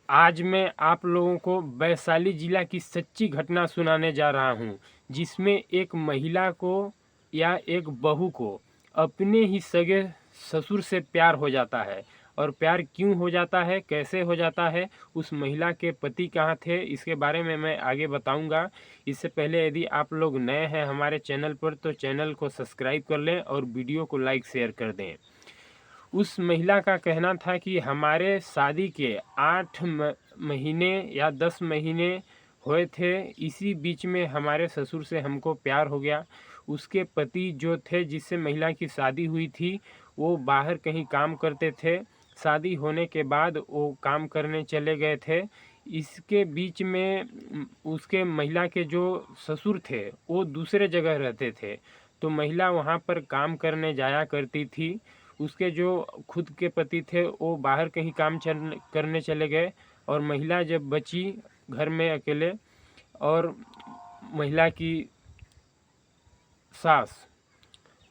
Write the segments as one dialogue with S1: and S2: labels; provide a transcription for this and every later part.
S1: आज मैं आप लोगों को वैशाली जिला की सच्ची घटना सुनाने जा रहा हूँ, जिसमें एक महिला को या एक बहू को अपने ही सगे ससुर से प्यार हो जाता है। और प्यार क्यों हो जाता है, कैसे हो जाता है, उस महिला के पति कहाँ थे, इसके बारे में मैं आगे बताऊंगा। इससे पहले यदि आप लोग नए हैं हमारे चैनल पर तो चैनल को सब्सक्राइब कर लें और वीडियो को लाइक शेयर कर दें। उस महिला का कहना था कि हमारे शादी के 8 महीने या 10 महीने हुए थे, इसी बीच में हमारे ससुर से हमको प्यार हो गया। उसके पति जो थे जिससे महिला की शादी हुई थी, वो बाहर कहीं काम करते थे। शादी होने के बाद वो काम करने चले गए थे। इसके बीच में उसके महिला के जो ससुर थे वो दूसरे जगह रहते थे, तो महिला वहाँ पर काम करने जाया करती थी। उसके जो खुद के पति थे वो बाहर कहीं काम करने चले गए, और महिला जब बची घर में अकेले, और महिला की सास,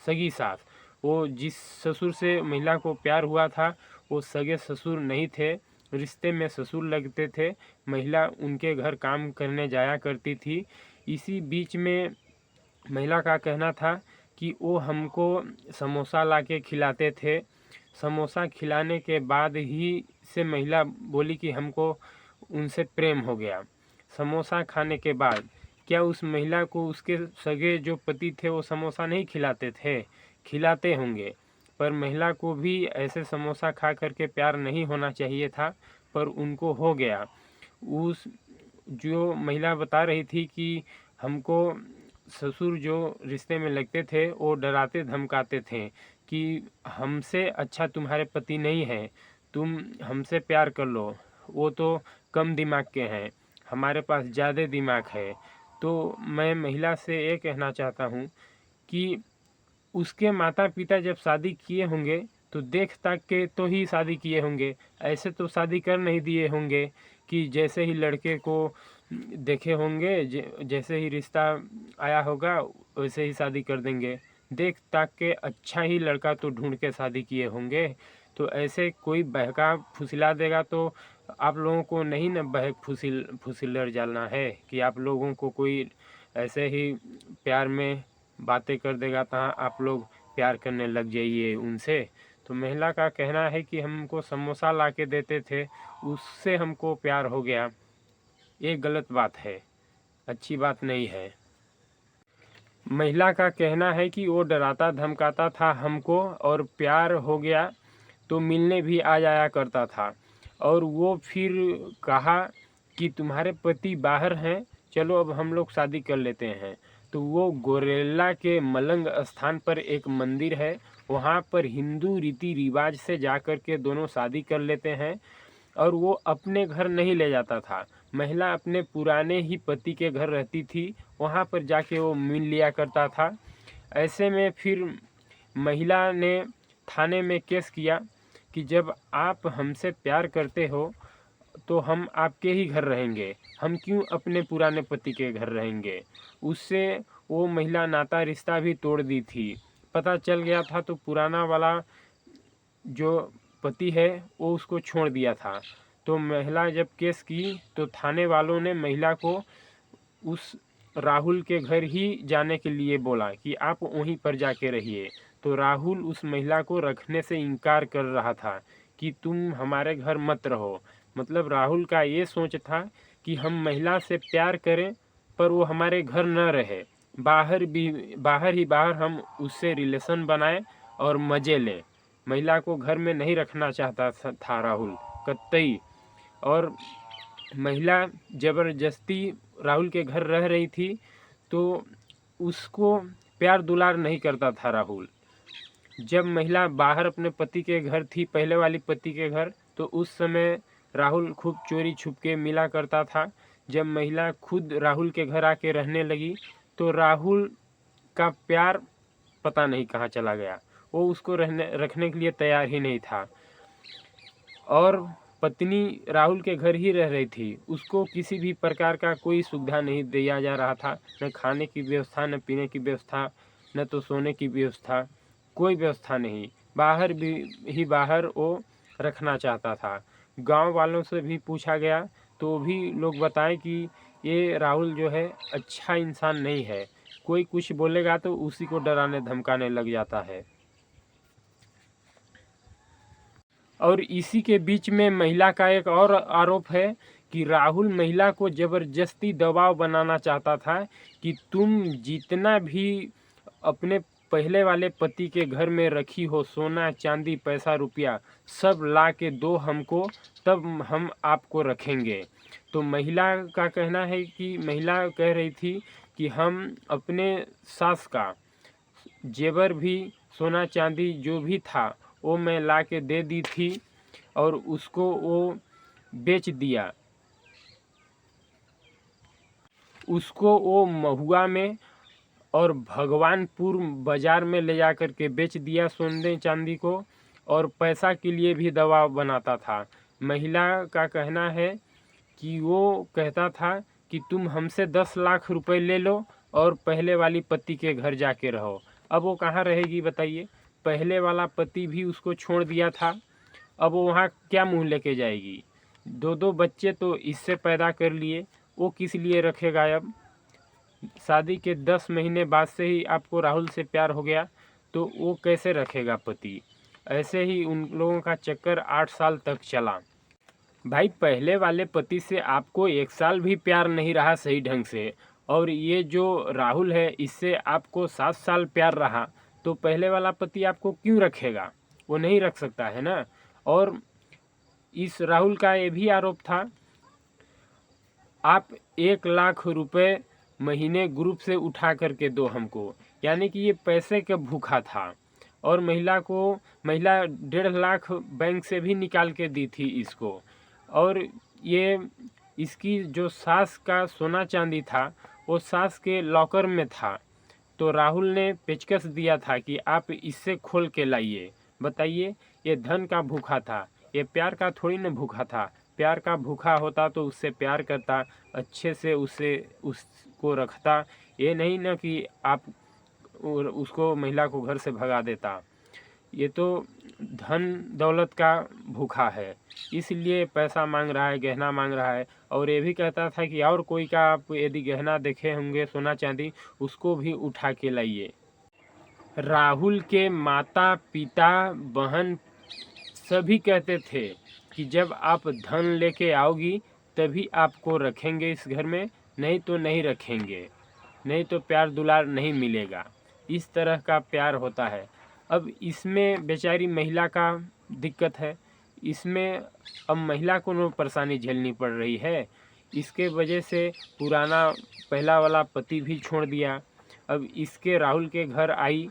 S1: सगी सास, वो जिस ससुर से महिला को प्यार हुआ था वो सगे ससुर नहीं थे, रिश्ते में ससुर लगते थे। महिला उनके घर काम करने जाया करती थी। इसी बीच में महिला का कहना था कि वो हमको समोसा लाके खिलाते थे। समोसा खिलाने के बाद ही से महिला बोली कि हमको उनसे प्रेम हो गया। समोसा खाने के बाद क्या उस महिला को उसके सगे जो पति थे वो समोसा नहीं खिलाते थे? खिलाते होंगे, पर महिला को भी ऐसे समोसा खा करके प्यार नहीं होना चाहिए था, पर उनको हो गया। उस जो महिला बता रही थी कि हमको ससुर जो रिश्ते में लगते थे वो डराते धमकाते थे कि हमसे अच्छा तुम्हारे पति नहीं है, तुम हमसे प्यार कर लो, वो तो कम दिमाग के हैं, हमारे पास ज़्यादा दिमाग है। तो मैं महिला से ये कहना चाहता हूँ कि उसके माता पिता जब शादी किए होंगे तो देख ताक के तो ही शादी किए होंगे, ऐसे तो शादी कर नहीं दिए होंगे कि जैसे ही लड़के को देखे होंगे, जैसे ही रिश्ता आया होगा वैसे ही शादी कर देंगे। देख ताक के अच्छा ही लड़का तो ढूंढ के शादी किए होंगे। तो ऐसे कोई बहका फुसिला देगा तो आप लोगों को नहीं न बहक फुसिलर डालना है कि आप लोगों को कोई ऐसे ही प्यार में बातें कर देगा तो आप लोग प्यार करने लग जाइए उनसे। तो महिला का कहना है कि हमको समोसा ला के देते थे, उससे हमको प्यार हो गया। ये गलत बात है, अच्छी बात नहीं है। महिला का कहना है कि वो डराता धमकाता था हमको, और प्यार हो गया तो मिलने भी आ जाया करता था। और वो फिर कहा कि तुम्हारे पति बाहर हैं, चलो अब हम लोग शादी कर लेते हैं। तो वो गोरेला के मलंग स्थान पर एक मंदिर है, वहाँ पर हिंदू रीति रिवाज से जाकर के दोनों शादी कर लेते हैं। और वो अपने घर नहीं ले जाता था, महिला अपने पुराने ही पति के घर रहती थी, वहाँ पर जाके वो मिल लिया करता था। ऐसे में फिर महिला ने थाने में केस किया कि जब आप हमसे प्यार करते हो तो हम आपके ही घर रहेंगे, हम क्यों अपने पुराने पति के घर रहेंगे। उससे वो महिला नाता रिश्ता भी तोड़ दी थी। पता चल गया था तो पुराना वाला जो पति है वो उसको छोड़ दिया था। तो महिला जब केस की तो थाने वालों ने महिला को उस राहुल के घर ही जाने के लिए बोला कि आप वहीं पर जाके रहिए। तो राहुल उस महिला को रखने से इनकार कर रहा था कि तुम हमारे घर मत रहो। मतलब राहुल का ये सोच था कि हम महिला से प्यार करें पर वो हमारे घर न रहे, बाहर ही बाहर हम उससे रिलेशन बनाएं और मज़े लें। महिला को घर में नहीं रखना चाहता था राहुल कतई। और महिला ज़बरदस्ती राहुल के घर रह रही थी, तो उसको प्यार दुलार नहीं करता था राहुल। जब महिला बाहर अपने पति के घर थी, पहले वाली पति के घर, तो उस समय राहुल खूब चोरी छुप के मिला करता था। जब महिला खुद राहुल के घर आके रहने लगी तो राहुल का प्यार पता नहीं कहाँ चला गया, वो उसको रखने के लिए तैयार ही नहीं था। और पत्नी राहुल के घर ही रह रही थी, उसको किसी भी प्रकार का कोई सुविधा नहीं दिया जा रहा था, न खाने की व्यवस्था, न पीने की व्यवस्था, न तो सोने की व्यवस्था, कोई व्यवस्था नहीं। बाहर भी ही बाहर वो रखना चाहता था। गांव वालों से भी पूछा गया तो भी लोग बताएं कि ये राहुल जो है अच्छा इंसान नहीं है, कोई कुछ बोलेगा तो उसी को डराने धमकाने लग जाता है। और इसी के बीच में महिला का एक और आरोप है कि राहुल महिला को ज़बरदस्ती दबाव बनाना चाहता था कि तुम जितना भी अपने पहले वाले पति के घर में रखी हो सोना चांदी पैसा रुपया सब ला के दो हमको, तब हम आपको रखेंगे। तो महिला का कहना है कि महिला कह रही थी कि हम अपने सास का जेवर भी सोना चांदी जो भी था वो मैं ला के दे दी थी और उसको वो बेच दिया, उसको वो महुआ में और भगवानपुर बाज़ार में ले जा कर के बेच दिया सोने चांदी को, और पैसा के लिए भी दबाव बनाता था। महिला का कहना है कि वो कहता था कि तुम हमसे 10 लाख रुपए ले लो और पहले वाली पति के घर जाके रहो। अब वो कहाँ रहेगी बताइए, पहले वाला पति भी उसको छोड़ दिया था, अब वो वहाँ क्या मुँह लेके जाएगी। 2 बच्चे तो इससे पैदा कर लिए, वो किस लिए रखेगा। अब शादी के 10 महीने बाद से ही आपको राहुल से प्यार हो गया तो वो कैसे रखेगा पति। ऐसे ही उन लोगों का चक्कर 8 साल तक चला। भाई पहले वाले पति से आपको 1 साल भी प्यार नहीं रहा सही ढंग से, और ये जो राहुल है इससे आपको 7 साल प्यार रहा, तो पहले वाला पति आपको क्यों रखेगा, वो नहीं रख सकता है ना। और इस राहुल का ये भी आरोप था, आप 1 लाख रुपए महीने ग्रुप से उठा करके दो हमको, यानी कि ये पैसे का भूखा था। और महिला 1.5 लाख बैंक से भी निकाल के दी थी इसको। और ये इसकी जो सास का सोना चांदी था वो सास के लॉकर में था, तो राहुल ने पेचकस दिया था कि आप इससे खोल के लाइए। बताइए, ये धन का भूखा था, ये प्यार का थोड़ी ना भूखा था। प्यार का भूखा होता तो उससे प्यार करता, अच्छे से उसको रखता, ये नहीं ना कि आप उसको महिला को घर से भगा देता। ये तो धन दौलत का भूखा है, इसलिए पैसा मांग रहा है, गहना मांग रहा है। और ये भी कहता था कि और कोई का आप यदि गहना देखे होंगे सोना चांदी उसको भी उठा के लाइए। राहुल के माता पिता बहन सभी कहते थे कि जब आप धन लेके आओगी तभी आपको रखेंगे इस घर में, नहीं तो नहीं रखेंगे, नहीं तो प्यार दुलार नहीं मिलेगा। इस तरह का प्यार होता है। अब इसमें बेचारी महिला का दिक्कत है, इसमें अब महिला को न परेशानी झेलनी पड़ रही है। इसके वजह से पुराना पहला वाला पति भी छोड़ दिया, अब इसके राहुल के घर आई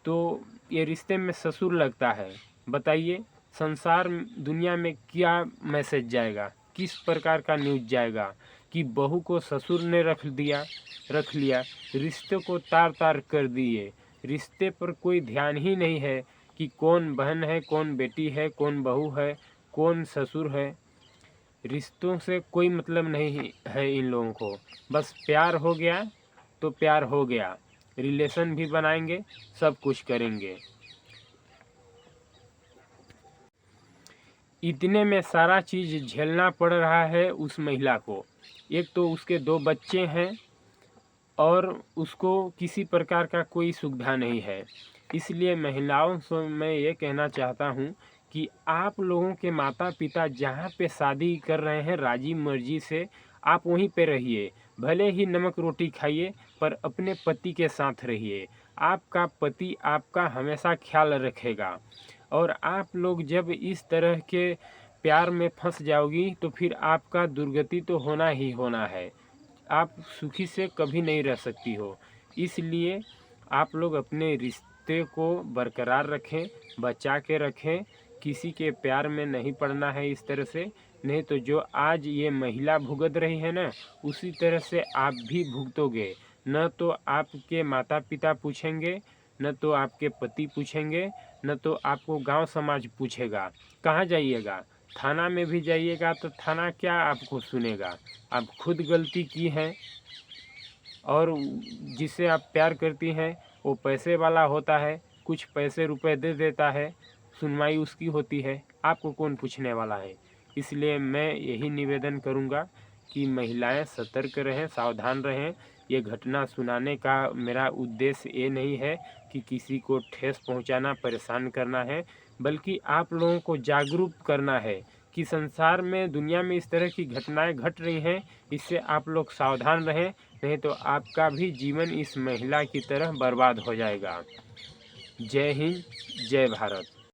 S1: तो ये रिश्ते में ससुर लगता है। बताइए, संसार दुनिया में क्या मैसेज जाएगा, किस प्रकार का न्यूज़ जाएगा कि बहू को ससुर ने रख लिया, रिश्ते को तार तार कर दिए। रिश्ते पर कोई ध्यान ही नहीं है कि कौन बहन है, कौन बेटी है, कौन बहू है, कौन ससुर है। रिश्तों से कोई मतलब नहीं है इन लोगों को, बस प्यार हो गया तो प्यार हो गया, रिलेशन भी बनाएंगे, सब कुछ करेंगे। इतने में सारा चीज़ झेलना पड़ रहा है उस महिला को। एक तो उसके 2 बच्चे हैं और उसको किसी प्रकार का कोई सुविधा नहीं है। इसलिए महिलाओं से मैं ये कहना चाहता हूँ कि आप लोगों के माता पिता जहाँ पे शादी कर रहे हैं राजी मर्जी से, आप वहीं पे रहिए। भले ही नमक रोटी खाइए पर अपने पति के साथ रहिए। आपका पति आपका हमेशा ख्याल रखेगा। और आप लोग जब इस तरह के प्यार में फंस जाओगी तो फिर आपका दुर्गति तो होना ही होना है, आप सुखी से कभी नहीं रह सकती हो। इसलिए आप लोग अपने रिश्ते को बरकरार रखें, बचा के रखें, किसी के प्यार में नहीं पड़ना है इस तरह से। नहीं तो जो आज ये महिला भुगत रही है ना, उसी तरह से आप भी भुगतोगे। न तो आपके माता पिता पूछेंगे, न तो आपके पति पूछेंगे, न तो आपको गांव समाज पूछेगा। कहाँ जाइएगा, थाना में भी जाइएगा तो थाना क्या आपको सुनेगा। आप खुद गलती की हैं और जिससे आप प्यार करती हैं वो पैसे वाला होता है, कुछ पैसे रुपए दे देता है, सुनवाई उसकी होती है, आपको कौन पूछने वाला है। इसलिए मैं यही निवेदन करूँगा कि महिलाएं सतर्क रहें, सावधान रहें। ये घटना सुनाने का मेरा उद्देश्य ये नहीं है कि किसी को ठेस पहुंचाना, परेशान करना है, बल्कि आप लोगों को जागरूक करना है कि संसार में, दुनिया में इस तरह की घटनाएं घट रही हैं। इससे आप लोग सावधान रहें, नहीं तो आपका भी जीवन इस महिला की तरह बर्बाद हो जाएगा। जय हिंद, जय भारत।